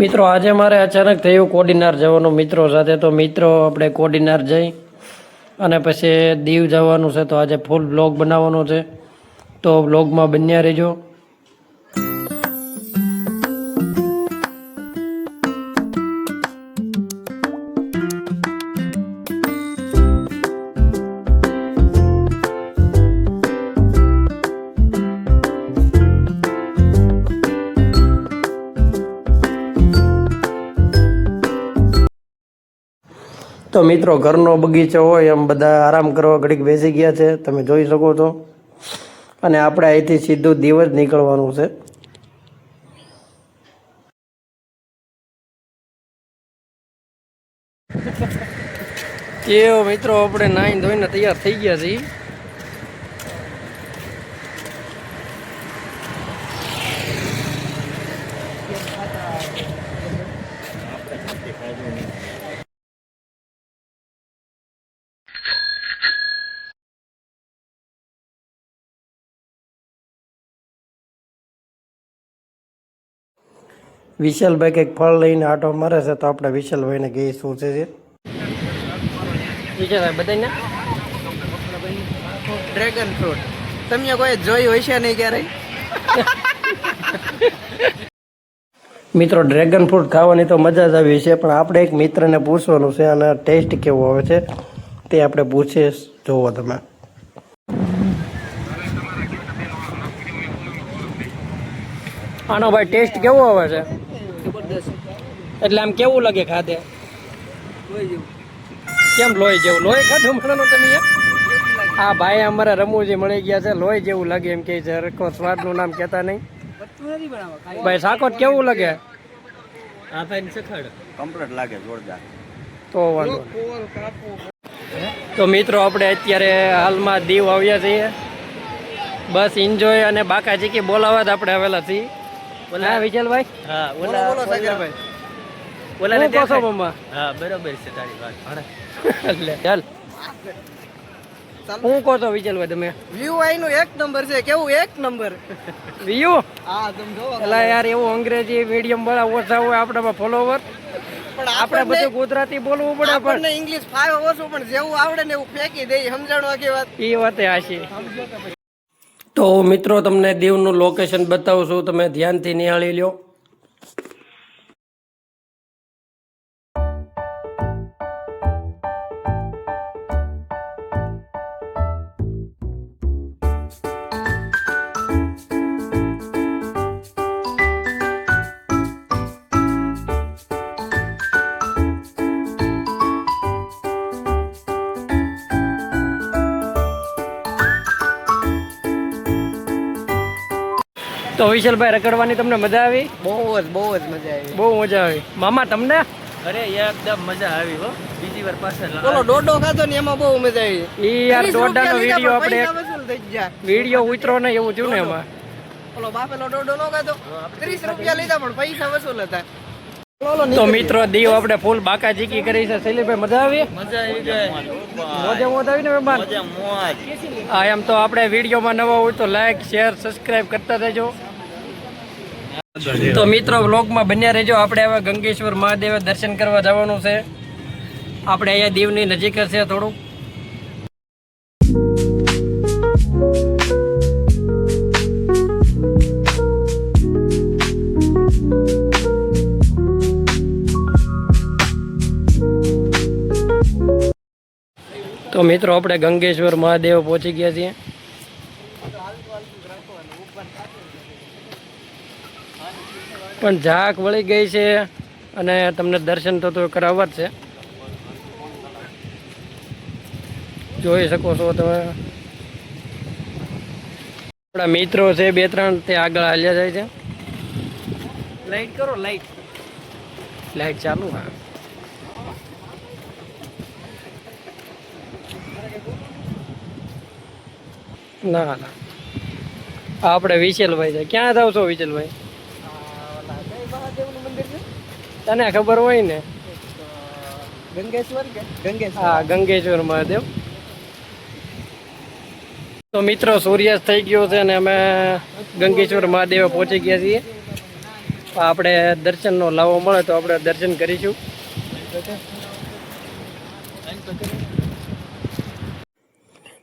મિત્રો આજે મારે અચાનક થયું કોડીનાર જવાનું મિત્રો સાથે, તો મિત્રો આપણે કોડીનાર જઈ અને પછી દીવ જવાનું છે. તો આજે ફૂલ બ્લોગ બનાવવાનો છે, તો બ્લોગમાં બન્યા રહેજો. તો મિત્રો ઘરનો બગીચો હોય એમ બધા આરામ કરવા ઘડીક બેસી ગયા છે, તમે જોઈ શકો છો. અને આપણે અહીંથી સીધું દીવ જ નીકળવાનું છે. કેવો મિત્રો આપણે નાઈ ધોઈને તૈયાર થઈ ગયા છીએ. વિશાલભાઈ કંઈક ફળ લઈને આટો મારે છે, તો આપણે વિશાલભાઈને કહીએ શું છે. વિશાલભાઈ બધાને ડ્રેગન ફ્રૂટ તમે કોઈ જોઈ હોય છે નહીં ક્યારેય? મિત્રો ડ્રેગન ફ્રૂટ ખાવાની તો મજા જ આવી છે, પણ આપણે એક મિત્રને પૂછવાનું છે અને ટેસ્ટ કેવો આવે છે તે આપણે પૂછીએ. જોવો તમે. આનો ભાઈ ટેસ્ટ કેવો આવે છે? એટલે આમ કેવું લાગે ખાધે? કેમ લોહી જેવું? લોહી ખાધું મળવાનું તમે? હા ભાઈ અમારા રમુજી મળી ગયા છે, લોહી જેવું લાગે એમ કે છે. રકો સ્વાદનું નામ કહેતા નહીં ભાઈ. સાકોટ કેવું લાગે? આ ભાઈ સખડ કમ્પ્લીટ લાગે, જોરદાર. તો વાંધો. તો મિત્રો આપણે અત્યારે હાલમાં દીવ આવ્યા છીએ. બસ એન્જોય અને બાકા ચીકી બોલાવા જ આપણે આવેલા છીએ. હા વિશાલભાઈ. હા ઓલા બોલો સાગરભાઈ. ઓલા ને કોસો મમ્મા. હા બરોબર છે તારી વાત. એટલે ચાલ હું કહો છો વિશાલભાઈ તમે? વ્યૂ આઈનું એક નંબર છે. કેવું એક નંબર વ્યૂ? હા તમે જોવો. એટલે યાર એવું અંગ્રેજી મીડિયમ વાળા ઓછા હોય આપણામાં ફોલોવર, પણ આપણે બધું ગુજરાતી બોલવું પડે. આપણને ઇંગ્લિશ ફાવે ઓછું, પણ જેવું આવડે ને એવું ફેંકી દે. સમજાણું આખી વાત? એ વાતે હાશી. તો મિત્રો તમને દીવનું લોકેશન બતાવું છું, તમે ધ્યાનથી નિહાળી લ્યો. તો વિશાલભાઈ રખડવાની તમને મજા આવી? બહુ જ મજા આવી. બહુ મજા આવી. મામા તમને? અરે એકદમ મજા આવી હો. બીજી વાર પાછળ બોલો ડોડો ખાધો ને એમાં બહુ મજા આવી. ઈ યાર ડોડાનો વિડિયો આપણે વિડિયો ઉતરો ને એવું થયું ને એમાં. ઓલો બાપેલો ડોડો નો ખાધો, 30 રૂપિયા લીધા પણ પૈસા વસૂલ હતા. તો મિત્રો દીવ આપણે ફૂલ બાકા ચીકી કરી છે. શૈલેષભાઈ મજા આવી? મજા આવી ગઈ. મોજે મોજ આવી ને મહેમાન? મોજ. હા એમ તો આપણે વિડીયોમાં નવા હોય તો લાઈક શેર સબસ્ક્રાઇબ કરતા રહેજો. તો મિત્રો વ્લોગમાં બન્યા રહેજો. આપણે હવે ગંગેશ્વર મહાદેવ દર્શન કરવા જવાનું છે. આપણે અહીંયા દીવની નજીક જ છે થોડુંક. તો મિત્રો આપણે ગંગેશ્વર મહાદેવ પહોંચી ગયા છીએ. પણ ઝાક વળી ગઈ છે અને તમને દર્શન તો કરાવવા જ છે. જોઈ શકો છો તમે. આપણા મિત્રો છે 2-3 તે આગળ હાલ્યા જાય છે. લાઈટ કરો, લાઈટ ચાલુ. હા ના આપણે વિશાલભાઈ છે. ક્યાં જાવ છો વિશાલભાઈ? તને ખબર હોય ને? હા ગંગેશ્વર મહાદેવ. તો મિત્રો સૂર્યાસ્ત થઈ ગયો છે અને અમે ગંગેશ્વર મહાદેવ પહોંચી ગયા છીએ. આપણે દર્શનનો લાવો મળે તો આપણે દર્શન કરીશું.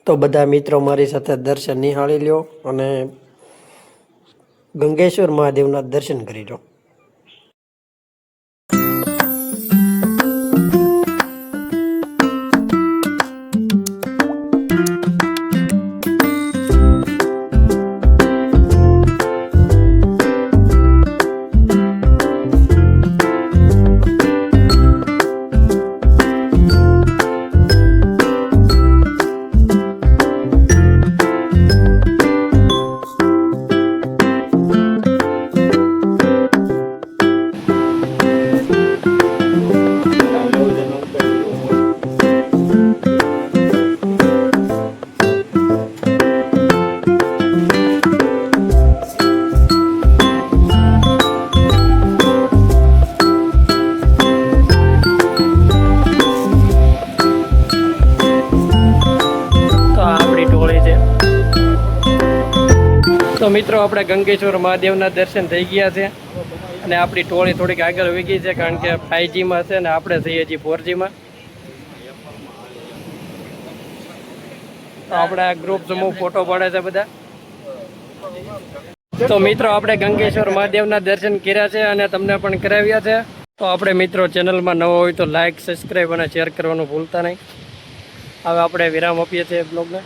તો બધા મિત્રો મારી સાથે દર્શન નિહાળી લ્યો અને ગંગેશ્વર મહાદેવના દર્શન કરી લો. તો મિત્રો આપણે ગંગેશ્વર મહાદેવના દર્શન થઈ ગયા છે અને આપણી ટોળી થોડીક આગળ વહી ગઈ છે કારણ કે 5Gમાં છે ને આપણે છીએ હજી 4Gમાં. તો આપણે આ ગ્રુપ સમૂહ ફોટો પાડે છે બધા. તો મિત્રો આપણે ગંગેશ્વર મહાદેવના દર્શન કર્યા છે અને તમને પણ કરાવ્યા છે. તો આપણે મિત્રો ચેનલમાં નવો હોય તો લાઈક, સબસ્ક્રાઈબ અને શેર કરવાનું ભૂલતા નહીં. હવે આપણે વિરામ આપીએ છીએ બ્લોગને.